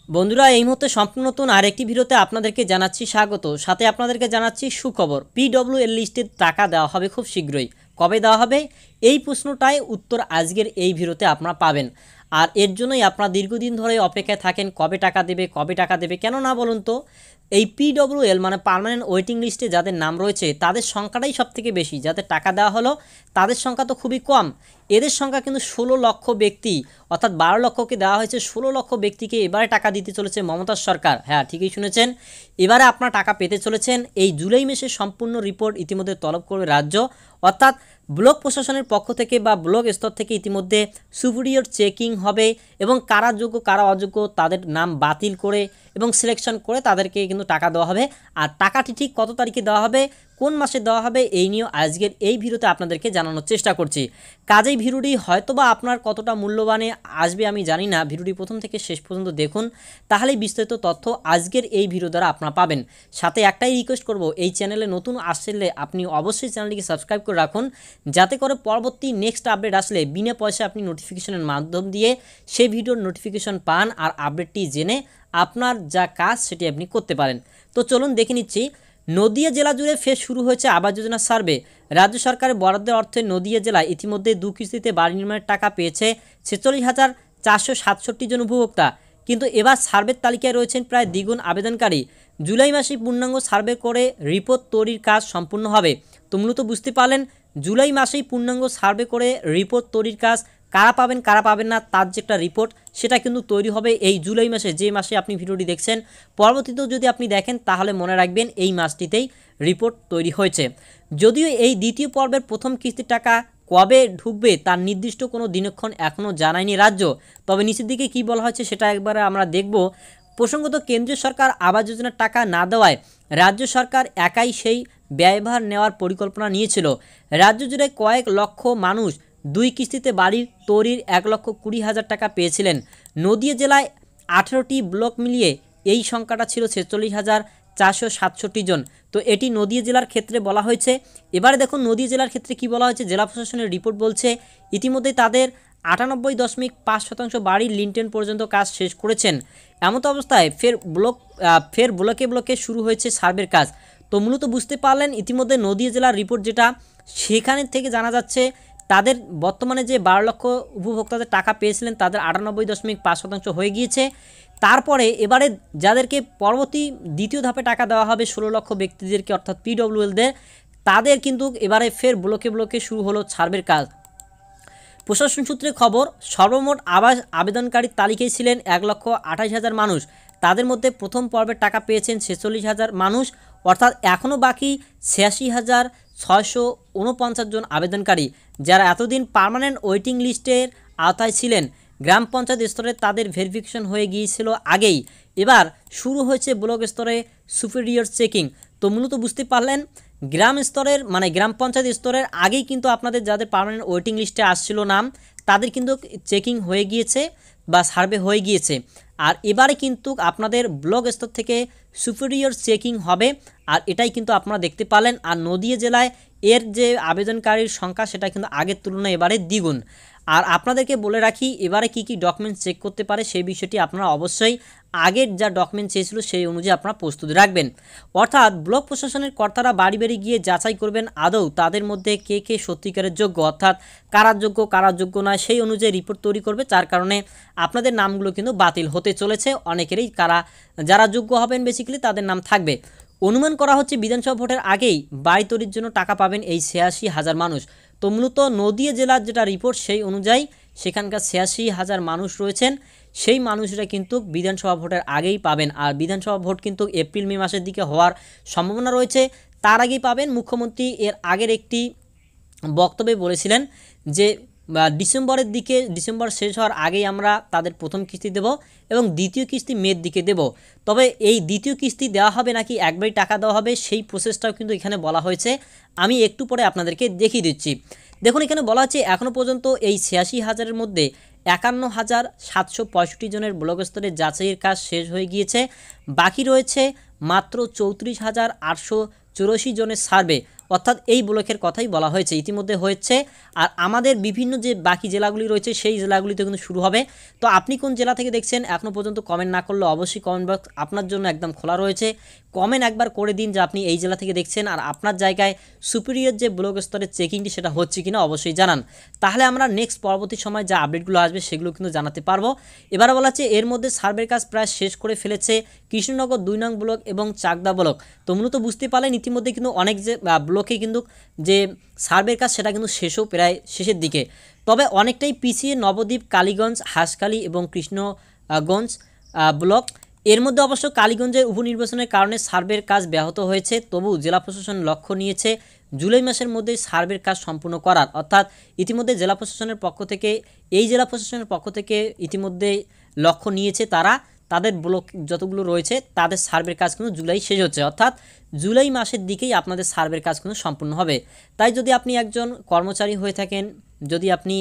বন্ধুরা এই মুহূর্তে সম্পূর্ণ নতুন আরেকটি ভিডিওতে আপনাদেরকে জানাচ্ছি স্বাগত। সাথে আপনাদেরকে জানাচ্ছি সুখবর, পিডব্লিউএল লিস্টের টাকা দেওয়া হবে খুব শীঘ্রই। কবে দেওয়া হবে এই প্রশ্নটাই উত্তর আজকের এই ভিডিওতে আপনারা পাবেন। আর এর জন্যই আপনারা দীর্ঘদিন ধরে অপেক্ষায় থাকেন কবে টাকা দেবে কেন না বলুন তো। এই পিডব্লিউএল মানে পার্মানেন্ট ওয়েটিং লিস্টে যাদের নাম রয়েছে তাদের সংখ্যাটাই সবথেকে বেশি, যাদের টাকা দেওয়া হলো তাদের সংখ্যা তো খুবই কম। এদের সংখ্যা কিন্তু 16 লক্ষ ব্যক্তি, অর্থাৎ 12 লক্ষকে দেওয়া হয়েছে, 16 লক্ষ ব্যক্তিকে এবারে টাকা দিতে চলেছে মমতার সরকার। হ্যাঁ, ঠিকই শুনেছেন, এবারে আপনারা টাকা পেতে চলেছেন। এই জুলাই মাসে সম্পূর্ণ রিপোর্ট ইতিমধ্যে তলব করবে রাজ্য, অর্থাৎ ব্লক প্রশাসনের পক্ষ থেকে বা ব্লক স্তর থেকে ইতিমধ্যে সুপিরিয়র চেকিং হবে এবং কারা যোগ্য কারা অযোগ্য তাদের নাম বাতিল করে এবং সিলেকশন করে তাদেরকে কিন্তু টাকা দেওয়া হবে। আর টাকাটি ঠিক কত তারিখে দেওয়া হবে, কোন মাসে দেওয়া হবে, এই নিয়ে আজকের এই ভিডিওতে আপনাদেরকে জানানোর চেষ্টা করছি। কাজেই ভিডিওটি হয়তোবা আপনার কতটা মূল্যবানে আসবে আমি জানি না, ভিডিওটি প্রথম থেকে শেষ পর্যন্ত দেখুন, তাহলেই বিস্তারিত তথ্য আজকের এই ভিডিও দ্বারা আপনারা পাবেন। সাথে একটাই রিকোয়েস্ট করব, এই চ্যানেলে নতুন আসলে আপনি অবশ্যই চ্যানেলটিকে সাবস্ক্রাইব করে রাখুন, যাতে করে পরবর্তী নেক্সট আপডেট আসলে বিনা পয়সায় আপনি নোটিফিকেশনের মাধ্যম দিয়ে সেই ভিডিওর নোটিফিকেশন পান আর আপডেটটি জেনে আপনার যা কাজ সেটি আপনি করতে পারেন। তো চলুন দেখে নিচ্ছি। নদিয়া জেলা জুড়ে ফের শুরু হয়েছে আবাস যোজনা সার্ভে। রাজ্য সরকারের বরাদ্দের অর্থে নদিয়া জেলায় ইতিমধ্যে 2 কিস্তিতে বাড়ি নির্মাণের টাকা পেয়েছে 46,467 জন উপভোক্তা। কিন্তু এবার সার্ভের তালিকায় রয়েছেন প্রায় দ্বিগুণ আবেদনকারী। জুলাই মাসে পূর্ণাঙ্গ সার্ভে করে রিপোর্ট তৈরির কাজ সম্পূর্ণ হবে। তো মূলত বুঝতে পারলেন, জুলাই মাসেই পূর্ণাঙ্গ সার্ভে করে রিপোর্ট তৈরির কাজ, কারা পাবেন না তার যে একটা রিপোর্ট সেটা কিন্তু তৈরি হবে এই জুলাই মাসে, যে মাসে আপনি ভিডিওটি দেখছেন। পরবর্তীতেও যদি আপনি দেখেন তাহলে মনে রাখবেন এই মাসটিতেই রিপোর্ট তৈরি হয়েছে। যদিও এই দ্বিতীয় পর্বের প্রথম কিস্তির টাকা কবে ঢুকবে তার নির্দিষ্ট কোনো দিনক্ষণ এখনও জানায়নি রাজ্য, তবে নিচের দিকে কী বলা হয়েছে সেটা একবারে আমরা দেখব। প্রসঙ্গত, কেন্দ্রীয় সরকার আবাস যোজনার টাকা না দেওয়ায় রাজ্য সরকার একাই সেই ব্যয়ভার নেওয়ার পরিকল্পনা নিয়েছিল। রাজ্য জুড়ে কয়েক লক্ষ মানুষ 2 কিস্তিতে বাড়ি তৈরির 1,20,000 টাকা পেয়েছিলেন। নদিয়া জেলায় 18টি ব্লক মিলিয়ে এই সংখ্যাটা ছিল 46,467 জন। তো এটি নদিয়া জেলার ক্ষেত্রে বলা হয়েছে। এবারে দেখুন নদিয়া জেলার ক্ষেত্রে কি বলা হয়েছে। জেলা প্রশাসনের রিপোর্ট বলছে ইতিমধ্যে তাদের 98.5% বাড়ির লিন্টেন পর্যন্ত কাজ শেষ করেছেন। এমতো অবস্থায় ফের ব্লকে শুরু হয়েছে সার্ভের কাজ। তো মূলত বুঝতে পারলেন ইতিমধ্যে নদিয়া জেলার রিপোর্ট যেটা, সেখানে থেকে জানা যাচ্ছে তাদের বর্তমানে যে 12 লক্ষ উপভোক্তাদের টাকা পেয়েছিলেন তাদের 98.5% হয়ে গিয়েছে। তারপরে এবারে যাদেরকে পরবর্তী দ্বিতীয় ধাপে টাকা দেওয়া হবে 16 লক্ষ ব্যক্তিদেরকে, অর্থাৎ পিডব্লিউএলদের, তাদের কিন্তু এবারে ফের ব্লকে শুরু হলো সার্ভের কাজ। প্রশাসন সূত্রে খবর, সর্বমোট আবাস আবেদনকারীর তালিকায় ছিলেন 1,28,000 মানুষ। তাদের মধ্যে প্রথম পর্বের টাকা পেয়েছেন 46,000 মানুষ, অর্থাৎ এখনও বাকি 86,649 জন আবেদনকারী, যারা এতদিন পার্মানেন্ট ওয়েটিং লিস্টের আওতায় ছিলেন। গ্রাম পঞ্চায়েত স্তরে তাদের ভেরিফিকেশন হয়ে গিয়েছিল আগেই, এবার শুরু হয়েছে ব্লক স্তরে সুপিরিয়র চেকিং। তো মূলত বুঝতে পারলেন গ্রাম স্তরের মানে গ্রাম পঞ্চায়েত স্তরের আগেই কিন্তু আপনাদের যাদের পার্মানেন্ট ওয়েটিং লিস্টে আসছিল নাম তাদের কিন্তু চেকিং হয়ে গিয়েছে বা সার্ভে হয়ে গিয়েছে। আর এবারে কিন্তু আপনাদের ব্লক স্তর থেকে সুপিরিয়র চেকিং হবে, আর এটাই কিন্তু আপনারা দেখতে পারলেন। আর নদিয়া জেলায় এর যে আবেদনকারীর সংখ্যা সেটা কিন্তু আগের তুলনায় এবারে দ্বিগুণ। আর আপনাদেরকে বলে রাখি এবারে কি ডকুমেন্টস চেক করতে পারে সেই বিষয়টি আপনারা অবশ্যই আগের যা ডকুমেন্ট চেয়েছিল সেই অনুযায়ী আপনারা প্রস্তুতি রাখবেন। অর্থাৎ ব্লক প্রশাসনের কর্তারা বাড়ি বাড়ি গিয়ে যাচাই করবেন আদৌ তাদের মধ্যে কে সত্যিকারের যোগ্য, অর্থাৎ কারা যোগ্য নয়, সেই অনুযায়ী রিপোর্ট তৈরি করবে। যার কারণে আপনাদের নামগুলো কিন্তু বাতিল হতে চলেছে অনেকেরই, যারা যোগ্য হবেন বেসিক্যালি তাদের নাম থাকবে। অনুমান করা হচ্ছে বিধানসভা ভোটের আগেই বাড়ি তৈরির জন্য টাকা পাবেন এই 86,000 মানুষ। তো মূলত নদিয়া জেলার যেটা রিপোর্ট সেই অনুযায়ী সেখানকার 86,000 মানুষ রয়েছেন, সেই মানুষরা কিন্তু বিধানসভা ভোটের আগেই পাবেন। আর বিধানসভা ভোট কিন্তু এপ্রিল মে মাসের দিকে হওয়ার সম্ভাবনা রয়েছে, তার আগেই পাবেন। মুখ্যমন্ত্রী এর আগের একটি বক্তব্যে বলেছিলেন যে ডিসেম্বর শেষ হওয়ার আগেই আমরা তাদের প্রথম কিস্তি দেব এবং দ্বিতীয় কিস্তি মের দিকে দেব। তবে এই দ্বিতীয় কিস্তি দেওয়া হবে নাকি একবারই টাকা দেওয়া হবে সেই প্রসেসটাও কিন্তু এখানে বলা হয়েছে, আমি একটু পরে আপনাদেরকে দেখিয়ে দিচ্ছি। দেখুন এখানে বলা হচ্ছে এখনও পর্যন্ত এই 86,000-এর মধ্যে 51,765 জনের ব্লক স্তরে যাচাইয়ের কাজ শেষ হয়ে গিয়েছে। বাকি রয়েছে মাত্র 34,884 জনের সার্ভে, অর্থাৎ এই ব্লকের কথাই বলা হয়েছে, ইতিমধ্যে হয়েছে। আর আমাদের বিভিন্ন যে বাকি জেলাগুলি রয়েছে সেই জেলাগুলিতে কিন্তু শুরু হবে। তো আপনি কোন জেলা থেকে দেখছেন এখনও পর্যন্ত কমেন্ট না করলে অবশ্যই কমেন্ট বক্স আপনার জন্য একদম খোলা রয়েছে। কমেন্ট একবার করে দিন যে আপনি এই জেলা থেকে দেখছেন, আর আপনার জায়গায় সুপিরিয়র যে ব্লক স্তরের চেকিংটি সেটা হচ্ছে কিনা অবশ্যই জানান। তাহলে আমরা নেক্সট পরবর্তী সময় যা আপডেটগুলো আসবে সেগুলো কিন্তু জানাতে পারবো। এবার বলা হচ্ছে এর মধ্যে সার্ভের কাজ প্রায় শেষ করে ফেলেছে কৃষ্ণনগর 2 নং ব্লক এবং চাকদা ব্লক। তো মূলত বুঝতে পারলেন ইতিমধ্যে কিন্তু অনেক যে ব্লকে কিন্তু যে সার্ভের কাজ সেটা কিন্তু শেষও প্রায় শেষের দিকে, তবে অনেকটাই পিছিয়ে নবদ্বীপ, কালীগঞ্জ, হাঁসখালী এবং কৃষ্ণগঞ্জ ব্লক। এর মধ্যে অবশ্য কালীগঞ্জের উপনির্বাচনের কারণে সার্ভের কাজ ব্যাহত হয়েছে, তবু জেলা প্রশাসন লক্ষ্য নিয়েছে জুলাই মাসের মধ্যেই সার্ভের কাজ সম্পূর্ণ করার। অর্থাৎ ইতিমধ্যে জেলা প্রশাসনের পক্ষ থেকে ইতিমধ্যে লক্ষ্য নিয়েছে তারা, তাদের ব্লক যতগুলো রয়েছে তাদের সার্ভের কাজ কিন্তু জুলাই শেষ হচ্ছে, অর্থাৎ জুলাই মাসের দিকেই আপনাদের সার্ভের কাজ কিন্তু সম্পূর্ণ হবে। তাই যদি আপনি একজন কর্মচারী হয়ে থাকেন, যদি আপনি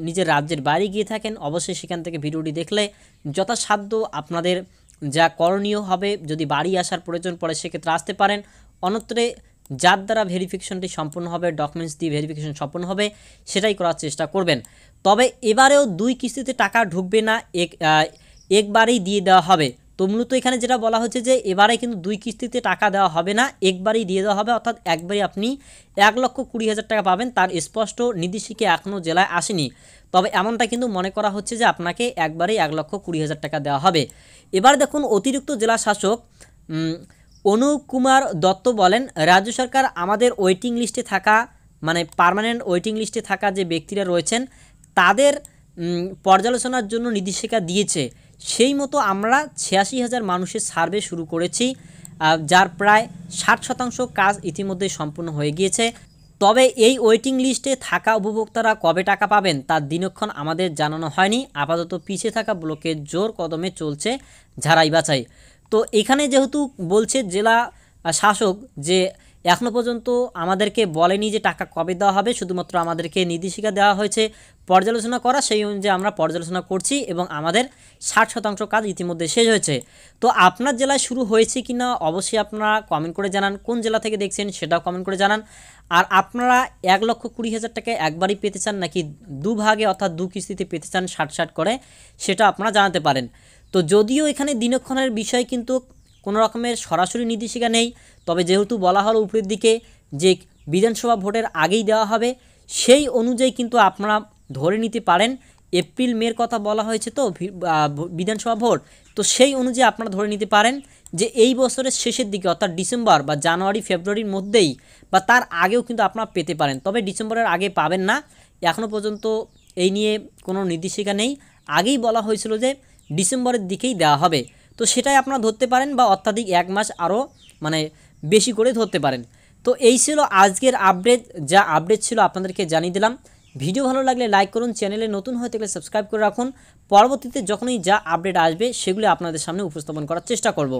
নিজের রাজ্যের বাইরে গিয়ে থাকেন, অবশ্যই সেখান থেকে ভিডিওটি দেখলে যথাসাধ্য আপনাদের যা করণীয় হবে, যদি বাড়ি আসার প্রয়োজন পড়ে সেক্ষেত্রে আসতে পারেন। অন্যত্রে যার দ্বারা ভেরিফিকেশনটি সম্পূর্ণ হবে, ডকুমেন্টস দিয়ে ভেরিফিকেশন সম্পূর্ণ হবে, সেটাই করার চেষ্টা করবেন। তবে এবারেও 2 কিস্তিতে টাকা ঢুকবে না, একবারেই দিয়ে দেওয়া হবে। তো মূলত এখানে যেটা বলা হচ্ছে যে এবারে কিন্তু 2 কিস্তিতে টাকা দেওয়া হবে না, একবারেই দিয়ে দেওয়া হবে। অর্থাৎ একবারে আপনি 1,20,000 টাকা পাবেন, তার স্পষ্ট নির্দেশিকা এখনও জেলায় আসেনি। তবে এমনটা কিন্তু মনে করা হচ্ছে যে আপনাকে একবারেই 1,20,000 টাকা দেওয়া হবে। এবার দেখুন অতিরিক্ত জেলা শাসক অনুপ কুমার দত্ত বলেন, রাজ্য সরকার আমাদের ওয়েটিং লিস্টে থাকা মানে পার্মানেন্ট ওয়েটিং লিস্টে থাকা যে ব্যক্তিরা রয়েছেন তাদের পর্যালোচনার জন্য নির্দেশিকা দিয়েছে। সেই মতো আমরা 86,000 মানুষের সার্ভে শুরু করেছি, যার প্রায় 60% কাজ ইতিমধ্যে সম্পূর্ণ হয়ে গিয়েছে। তবে এই ওয়েটিং লিস্টে থাকা উপভোক্তারা কবে টাকা পাবেন তার দিনক্ষণ আমাদের জানানো হয়নি। আপাতত পিছিয়ে থাকা ব্লকের জোর কদমে চলছে ঝাড়াই বাছাই। তো এখানে যেহেতু বলছে জেলা শাসক যে এখনও পর্যন্ত আমাদেরকে বলেনি যে টাকা কবে দেওয়া হবে, শুধুমাত্র আমাদেরকে নির্দেশিকা দেওয়া হয়েছে পর্যালোচনা করা, সেই অনুযায়ী আমরা পর্যালোচনা করছি এবং আমাদের 60% কাজ ইতিমধ্যে শেষ হয়েছে। তো আপনার জেলায় শুরু হয়েছে কি না অবশ্যই আপনারা কমেন্ট করে জানান, কোন জেলা থেকে দেখছেন সেটাও কমেন্ট করে জানান। আর আপনারা 1,20,000 টাকা একবারই পেতে চান নাকি 2 ভাগে অর্থাৎ 2 কিস্তিতে পেতে চান 60 করে, সেটা আপনারা জানাতে পারেন। তো যদিও এখানে দিনক্ষণের বিষয় কিন্তু কোনো রকমের সরাসরি নির্দেশিকা নেই, তবে যেহেতু বলা হলো উপরের দিকে যে বিধানসভা ভোটের আগেই দেওয়া হবে, সেই অনুযায়ী কিন্তু আপনারা ধরে নিতে পারেন এপ্রিল মের কথা বলা হয়েছে তো বিধানসভা ভোট, তো সেই অনুযায়ী আপনারা ধরে নিতে পারেন যে এই বছরের শেষের দিকে অর্থাৎ ডিসেম্বর বা জানুয়ারি ফেব্রুয়ারির মধ্যেই বা তার আগেও কিন্তু আপনারা পেতে পারেন। তবে ডিসেম্বরের আগে পাবেন না, এখনও পর্যন্ত এই নিয়ে কোনো নির্দেশিকা নেই। আগেই বলা হয়েছিল যে ডিসেম্বরের দিকেই দেওয়া হবে, তো সেটাই আপনারা ধরতে পারেন বা অত্যাধিক 1 মাস আরও বেশি করে ধরতে পারেন। তো এই ছিল আজকের আপডেট, যা আপডেট ছিল আপনাদেরকে জানিয়ে দিলাম। ভিডিও ভালো লাগলে লাইক করুন, চ্যানেলে নতুন হয়ে থাকলে সাবস্ক্রাইব করে রাখুন। পরবর্তীতে যখনই যা আপডেট আসবে সেগুলি আপনাদের সামনে উপস্থাপন করার চেষ্টা করব।